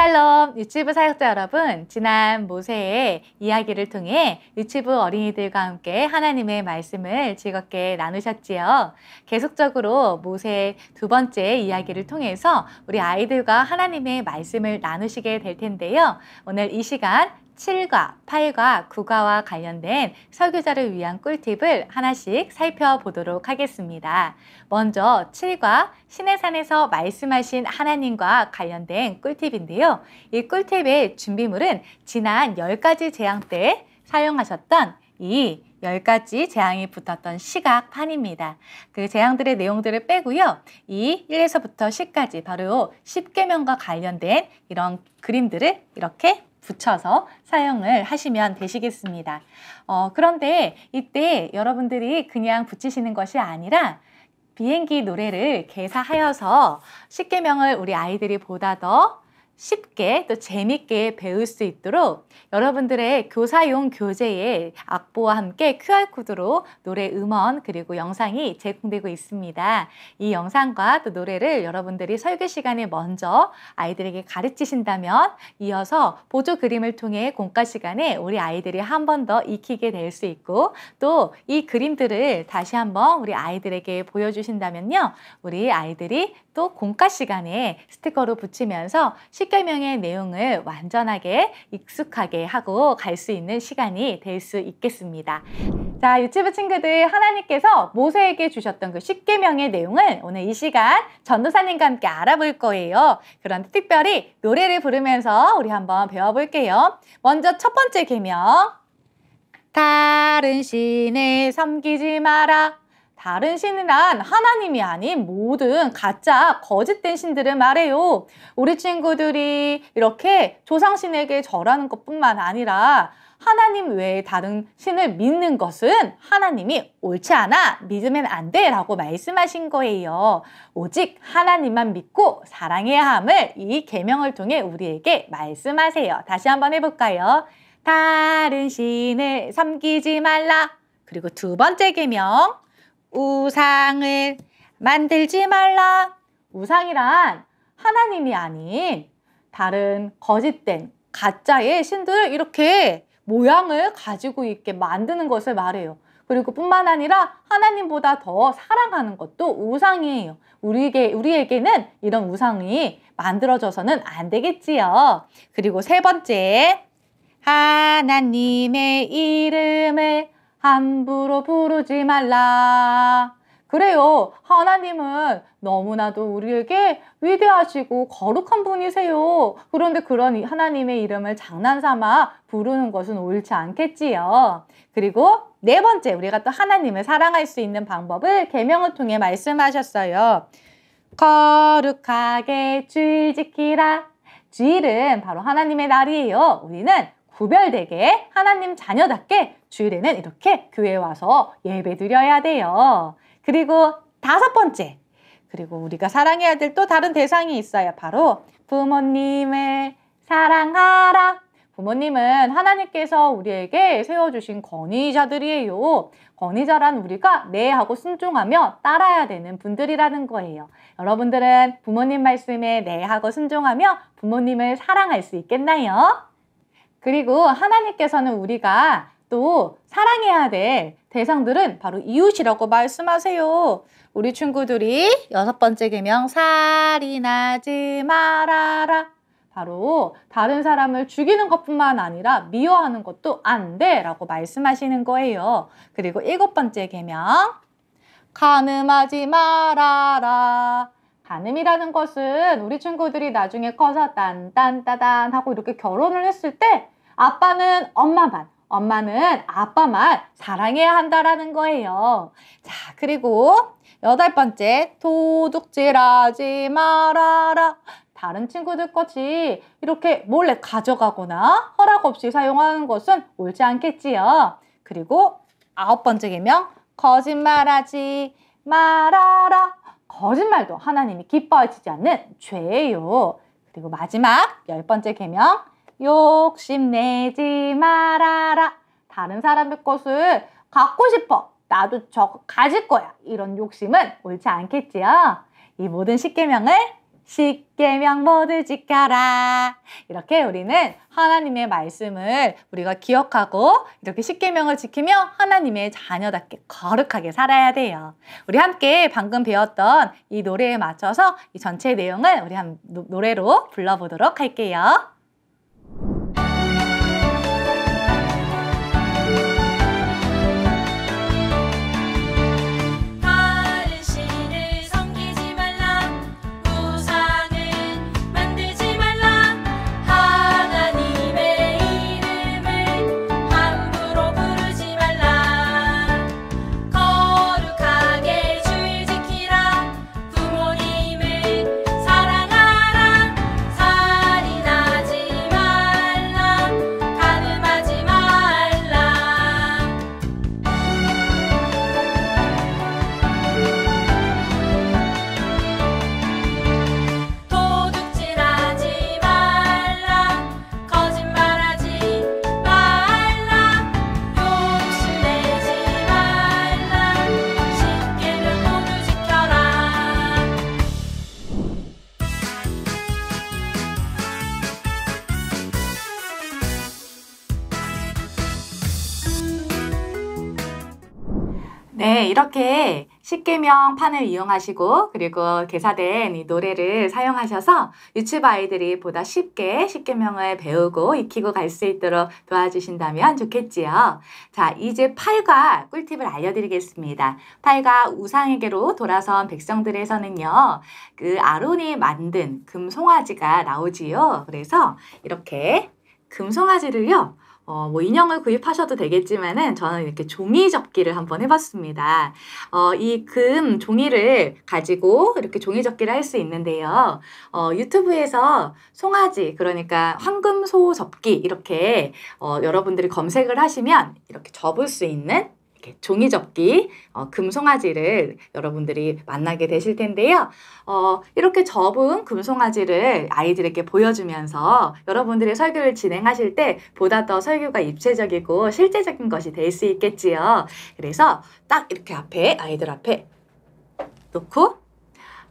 샬롬 유치부 사역자 여러분, 지난 모세의 이야기를 통해 유치부 어린이들과 함께 하나님의 말씀을 즐겁게 나누셨지요. 계속적으로 모세의 두 번째 이야기를 통해서 우리 아이들과 하나님의 말씀을 나누시게 될 텐데요. 오늘 이 시간 7과 8과 9과와 관련된 설교자를 위한 꿀팁을 하나씩 살펴보도록 하겠습니다. 먼저 7과 시내산에서 말씀하신 하나님과 관련된 꿀팁인데요. 이 꿀팁의 준비물은 지난 10가지 재앙 때 사용하셨던 이 10가지 재앙이 붙었던 시각판입니다. 그 재앙들의 내용들을 빼고요. 이 1에서부터 10까지 바로 10계명과 관련된 이런 그림들을 이렇게 붙여서 사용을 하시면 되시겠습니다. 그런데 이때 여러분들이 그냥 붙이시는 것이 아니라 비행기 노래를 개사하여서 10계명을 우리 아이들이 보다 더 쉽게 또 재밌게 배울 수 있도록 여러분들의 교사용 교재에 악보와 함께 QR코드로 노래 음원 그리고 영상이 제공되고 있습니다. 이 영상과 또 노래를 여러분들이 설교 시간에 먼저 아이들에게 가르치신다면 이어서 보조 그림을 통해 공과 시간에 우리 아이들이 한 번 더 익히게 될 수 있고 또 이 그림들을 다시 한번 우리 아이들에게 보여주신다면요. 우리 아이들이 또 공과 시간에 스티커로 붙이면서 10계명의 내용을 완전하게 익숙하게 하고 갈 수 있는 시간이 될 수 있겠습니다. 자, 유치부 친구들, 하나님께서 모세에게 주셨던 그 10계명의 내용을 오늘 이 시간 전도사님과 함께 알아볼 거예요. 그런데 특별히 노래를 부르면서 우리 한번 배워볼게요. 먼저 첫 번째 계명. 다른 신을 섬기지 마라. 다른 신이란 하나님이 아닌 모든 가짜 거짓된 신들을 말해요. 우리 친구들이 이렇게 조상신에게 절하는 것뿐만 아니라 하나님 외에 다른 신을 믿는 것은 하나님이 옳지 않아, 믿으면 안 돼 라고 말씀하신 거예요. 오직 하나님만 믿고 사랑해야 함을 이 계명을 통해 우리에게 말씀하세요. 다시 한번 해볼까요? 다른 신을 섬기지 말라. 그리고 두 번째 계명. 우상을 만들지 말라. 우상이란 하나님이 아닌 다른 거짓된 가짜의 신들을 이렇게 모양을 가지고 있게 만드는 것을 말해요. 그리고 뿐만 아니라 하나님보다 더 사랑하는 것도 우상이에요. 우리에게는 이런 우상이 만들어져서는 안 되겠지요. 그리고 세 번째, 하나님의 이름을 함부로 부르지 말라. 그래요. 하나님은 너무나도 우리에게 위대하시고 거룩한 분이세요. 그런데 그런 하나님의 이름을 장난삼아 부르는 것은 옳지 않겠지요. 그리고 네 번째, 우리가 또 하나님을 사랑할 수 있는 방법을 계명을 통해 말씀하셨어요. 거룩하게 주일 지키라. 주일은 바로 하나님의 날이에요. 우리는 구별되게 하나님 자녀답게 주일에는 이렇게 교회에 와서 예배 드려야 돼요. 그리고 다섯 번째, 그리고 우리가 사랑해야 될 또 다른 대상이 있어요. 바로 부모님을 사랑하라. 부모님은 하나님께서 우리에게 세워주신 권위자들이에요. 권위자란 우리가 네 하고 순종하며 따라야 되는 분들이라는 거예요. 여러분들은 부모님 말씀에 네 하고 순종하며 부모님을 사랑할 수 있겠나요? 그리고 하나님께서는 우리가 또 사랑해야 될 대상들은 바로 이웃이라고 말씀하세요. 우리 친구들이 여섯 번째 계명 살인하지 말아라. 바로 다른 사람을 죽이는 것뿐만 아니라 미워하는 것도 안 돼 라고 말씀하시는 거예요. 그리고 일곱 번째 계명 간음하지 말아라. 간음이라는 것은 우리 친구들이 나중에 커서 딴딴따단 하고 이렇게 결혼을 했을 때 아빠는 엄마만, 엄마는 아빠만 사랑해야 한다라는 거예요. 자, 그리고 여덟 번째, 도둑질하지 말아라. 다른 친구들 것이 이렇게 몰래 가져가거나 허락 없이 사용하는 것은 옳지 않겠지요. 그리고 아홉 번째 계명, 거짓말하지 말아라. 거짓말도 하나님이 기뻐하시지 않는 죄예요. 그리고 마지막 열 번째 계명, 욕심내지 말아라. 다른 사람의 것을 갖고 싶어. 나도 저거 가질 거야. 이런 욕심은 옳지 않겠지요. 이 모든 10계명을 십계명 모두 지켜라. 이렇게 우리는 하나님의 말씀을 우리가 기억하고 이렇게 십계명을 지키며 하나님의 자녀답게 거룩하게 살아야 돼요. 우리 함께 방금 배웠던 이 노래에 맞춰서 이 전체 내용을 우리 노래로 불러보도록 할게요. 네, 이렇게 십계명 판을 이용하시고 그리고 개사된 이 노래를 사용하셔서 유치부 아이들이 보다 쉽게 십계명을 배우고 익히고 갈 수 있도록 도와주신다면 좋겠지요. 자, 이제 8과 꿀팁을 알려드리겠습니다. 8과 우상에게로 돌아선 백성들에서는요, 그 아론이 만든 금송아지가 나오지요. 그래서 이렇게 금송아지를요, 뭐 인형을 구입하셔도 되겠지만은 저는 이렇게 종이 접기를 한번 해봤습니다. 이 금 종이를 가지고 이렇게 종이 접기를 할 수 있는데요. 유튜브에서 송아지, 그러니까 황금소 접기 이렇게 여러분들이 검색을 하시면 이렇게 접을 수 있는 이렇게 종이 접기 금송아지를 여러분들이 만나게 되실 텐데요. 이렇게 접은 금송아지를 아이들에게 보여주면서 여러분들이 설교를 진행하실 때 보다 더 설교가 입체적이고 실제적인 것이 될 수 있겠지요. 그래서 딱 이렇게 앞에 아이들 앞에 놓고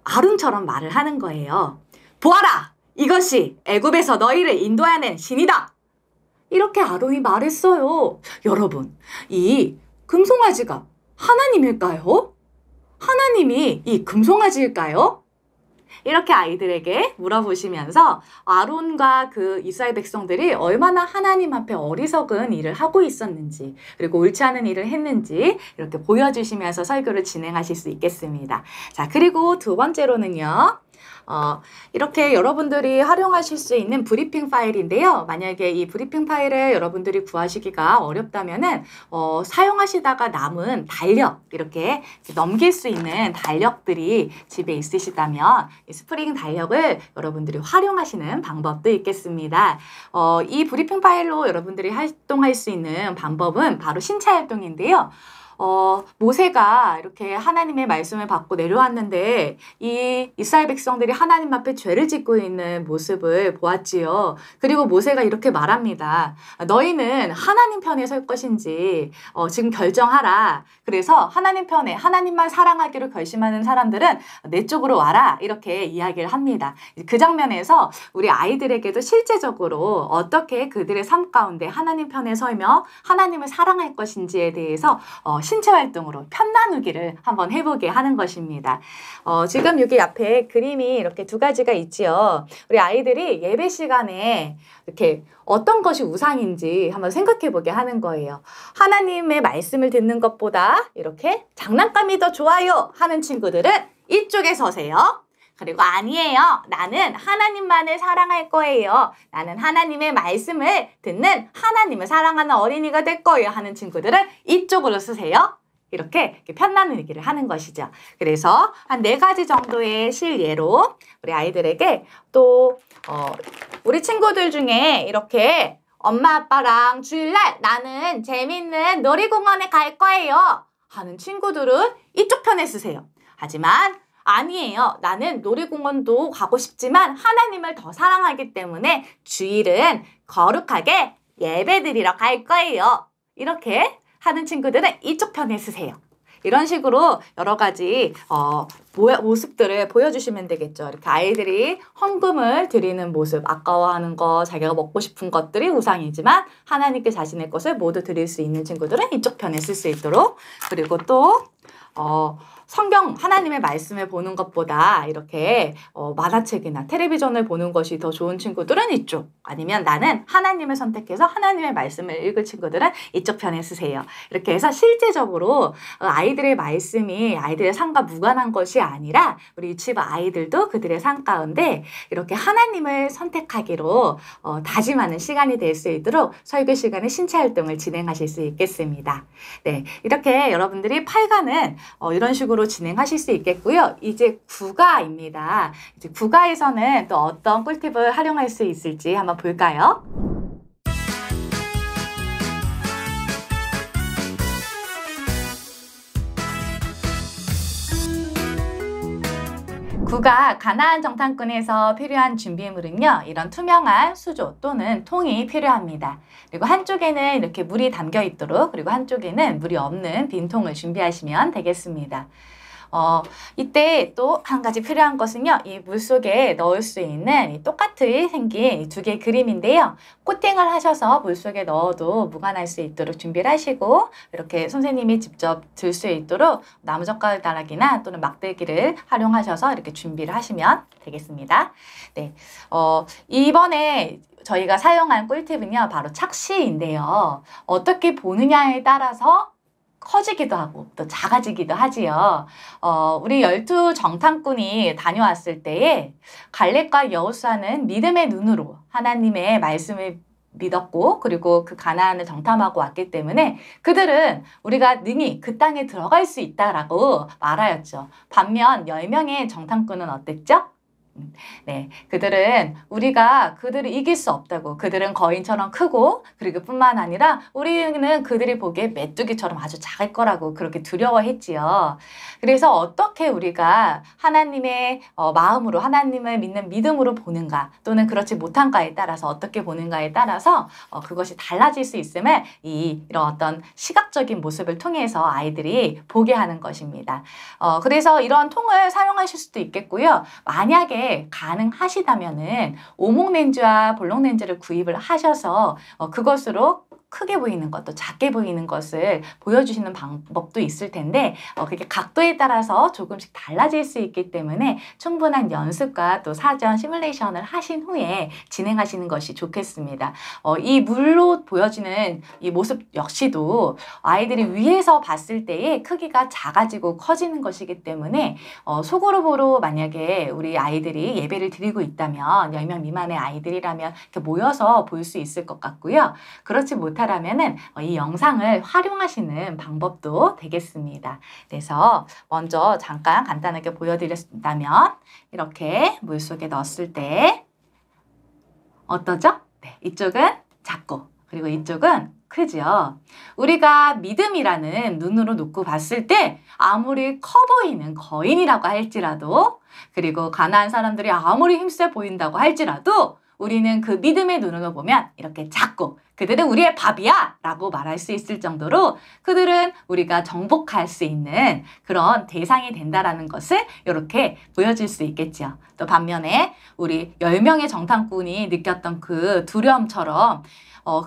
아론처럼 말을 하는 거예요. 보아라! 이것이 애굽에서 너희를 인도하는 신이다! 이렇게 아론이 말했어요. 여러분, 이 금송아지가 하나님일까요? 하나님이 이 금송아지일까요? 이렇게 아이들에게 물어보시면서 아론과 그 이스라엘 백성들이 얼마나 하나님 앞에 어리석은 일을 하고 있었는지, 그리고 옳지 않은 일을 했는지 이렇게 보여주시면서 설교를 진행하실 수 있겠습니다. 자, 그리고 두 번째로는요. 이렇게 여러분들이 활용하실 수 있는 브리핑 파일인데요. 만약에 이 브리핑 파일을 여러분들이 구하시기가 어렵다면은 사용하시다가 남은 달력, 이렇게 넘길 수 있는 달력들이 집에 있으시다면 이 스프링 달력을 여러분들이 활용하시는 방법도 있겠습니다. 이 브리핑 파일로 여러분들이 활동할 수 있는 방법은 바로 신체 활동인데요. 모세가 이렇게 하나님의 말씀을 받고 내려왔는데 이 이스라엘 백성들이 하나님 앞에 죄를 짓고 있는 모습을 보았지요. 그리고 모세가 이렇게 말합니다. 너희는 하나님 편에 설 것인지 지금 결정하라. 그래서 하나님 편에 하나님만 사랑하기로 결심하는 사람들은 내 쪽으로 와라. 이렇게 이야기를 합니다. 그 장면에서 우리 아이들에게도 실제적으로 어떻게 그들의 삶 가운데 하나님 편에 설며 하나님을 사랑할 것인지에 대해서 신체 활동으로 편 나누기를 한번 해보게 하는 것입니다. 지금 여기 앞에 그림이 이렇게 두 가지가 있지요. 우리 아이들이 예배 시간에 이렇게 어떤 것이 우상인지 한번 생각해 보게 하는 거예요. 하나님의 말씀을 듣는 것보다 이렇게 장난감이 더 좋아요 하는 친구들은 이쪽에 서세요. 그리고 아니에요. 나는 하나님만을 사랑할 거예요. 나는 하나님의 말씀을 듣는 하나님을 사랑하는 어린이가 될 거예요 하는 친구들은 이쪽으로 쓰세요. 이렇게 편 나누기를 하는 것이죠. 그래서 한 4가지 정도의 실예로 우리 아이들에게 또 우리 친구들 중에 이렇게 엄마 아빠랑 주일날 나는 재밌는 놀이공원에 갈 거예요 하는 친구들은 이쪽 편에 쓰세요. 하지만 아니에요. 나는 놀이공원도 가고 싶지만 하나님을 더 사랑하기 때문에 주일은 거룩하게 예배드리러 갈 거예요. 이렇게 하는 친구들은 이쪽 편에 쓰세요. 이런 식으로 여러 가지 모습들을 보여주시면 되겠죠. 이렇게 아이들이 헌금을 드리는 모습, 아까워하는 거, 자기가 먹고 싶은 것들이 우상이지만 하나님께 자신의 것을 모두 드릴 수 있는 친구들은 이쪽 편에 쓸 수 있도록, 그리고 또 성경 하나님의 말씀을 보는 것보다 이렇게 만화책이나 텔레비전을 보는 것이 더 좋은 친구들은 이쪽, 아니면 나는 하나님을 선택해서 하나님의 말씀을 읽을 친구들은 이쪽 편에 쓰세요. 이렇게 해서 실제적으로 아이들의 말씀이 아이들의 삶과 무관한 것이 아니라 우리 유치부 아이들도 그들의 삶 가운데 이렇게 하나님을 선택하기로 다짐하는 시간이 될 수 있도록 설교 시간에 신체 활동을 진행하실 수 있겠습니다. 네, 이렇게 여러분들이 8과는 이런 식으로 진행하실 수 있겠고요. 이제 9과입니다. 이제 9과에서는 또 어떤 꿀팁을 활용할 수 있을지 한번 볼까요? 구가 가나안 정탐꾼에서 필요한 준비물은요, 이런 투명한 수조 또는 통이 필요합니다. 그리고 한쪽에는 이렇게 물이 담겨 있도록, 그리고 한쪽에는 물이 없는 빈 통을 준비하시면 되겠습니다. 이때 또 한 가지 필요한 것은요, 이 물 속에 넣을 수 있는 똑같이 생긴 두 개의 그림인데요. 코팅을 하셔서 물 속에 넣어도 무관할 수 있도록 준비를 하시고, 이렇게 선생님이 직접 들 수 있도록 나무젓가락이나 또는 막대기를 활용하셔서 이렇게 준비를 하시면 되겠습니다. 네, 이번에 저희가 사용한 꿀팁은요, 바로 착시인데요. 어떻게 보느냐에 따라서 커지기도 하고 또 작아지기도 하지요. 우리 12 정탐꾼이 다녀왔을 때에 갈렙과 여호수아는 믿음의 눈으로 하나님의 말씀을 믿었고, 그리고 그 가나안을 정탐하고 왔기 때문에 그들은 우리가 능히 그 땅에 들어갈 수 있다라고 말하였죠. 반면 10명의 정탐꾼은 어땠죠? 네, 그들은 우리가 그들을 이길 수 없다고, 그들은 거인처럼 크고, 그리고 뿐만 아니라 우리는 그들이 보기에 메뚜기처럼 아주 작을 거라고 그렇게 두려워했지요. 그래서 어떻게 우리가 하나님의 마음으로, 하나님을 믿는 믿음으로 보는가, 또는 그렇지 못한가에 따라서 어떻게 보는가에 따라서 그것이 달라질 수 있음을 이런 어떤 시각적인 모습을 통해서 아이들이 보게 하는 것입니다. 그래서 이런 통을 사용하실 수도 있겠고요. 만약에 가능하시다면은 오목렌즈와 볼록렌즈를 구입을 하셔서 그것으로 크게 보이는 것, 또 작게 보이는 것을 보여주시는 방법도 있을 텐데, 그게 각도에 따라서 조금씩 달라질 수 있기 때문에 충분한 연습과 또 사전 시뮬레이션을 하신 후에 진행하시는 것이 좋겠습니다. 이 물로 보여지는 이 모습 역시도 아이들이 위에서 봤을 때의 크기가 작아지고 커지는 것이기 때문에 소그룹으로 만약에 우리 아이들이 예배를 드리고 있다면 10명 미만의 아이들이라면 이렇게 모여서 볼 수 있을 것 같고요. 그렇지 못하라면은 이 영상을 활용하시는 방법도 되겠습니다. 그래서 먼저 잠깐 간단하게 보여드렸다면 이렇게 물속에 넣었을 때 어떠죠? 네, 이쪽은 작고 그리고 이쪽은 크죠. 우리가 믿음이라는 눈으로 놓고 봤을 때 아무리 커 보이는 거인이라고 할지라도, 그리고 가나안 사람들이 아무리 힘세 보인다고 할지라도 우리는 그 믿음의 눈으로 보면 이렇게 작고, 그들은 우리의 밥이야 라고 말할 수 있을 정도로 그들은 우리가 정복할 수 있는 그런 대상이 된다라는 것을 이렇게 보여줄 수 있겠죠. 또 반면에 우리 10명의 정탐꾼이 느꼈던 그 두려움처럼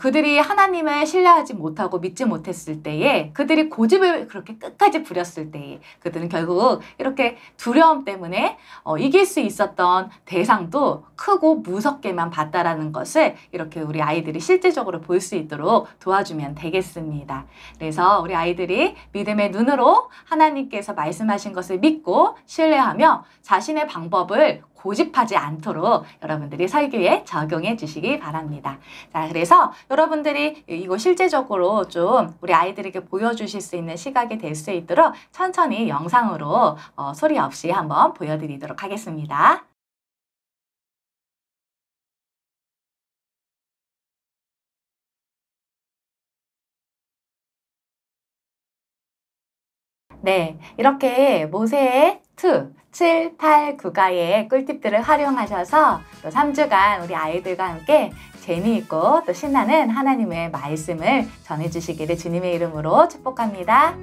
그들이 하나님을 신뢰하지 못하고 믿지 못했을 때에, 그들이 고집을 그렇게 끝까지 부렸을 때에 그들은 결국 이렇게 두려움 때문에 이길 수 있었던 대상도 크고 무섭게만 봤다라는 것을 이렇게 우리 아이들이 실제적으로 볼 수 있도록 도와주면 되겠습니다. 그래서 우리 아이들이 믿음의 눈으로 하나님께서 말씀하신 것을 믿고 신뢰하며 자신의 방법을 고집하지 않도록 여러분들이 설교에 적용해 주시기 바랍니다. 자, 그래서 여러분들이 이거 실제적으로 좀 우리 아이들에게 보여주실 수 있는 시각이 될 수 있도록 천천히 영상으로 소리 없이 한번 보여드리도록 하겠습니다. 네, 이렇게 모세의 2, 7, 8, 9가의 꿀팁들을 활용하셔서 또 3주간 우리 아이들과 함께 재미있고 또 신나는 하나님의 말씀을 전해주시기를 주님의 이름으로 축복합니다.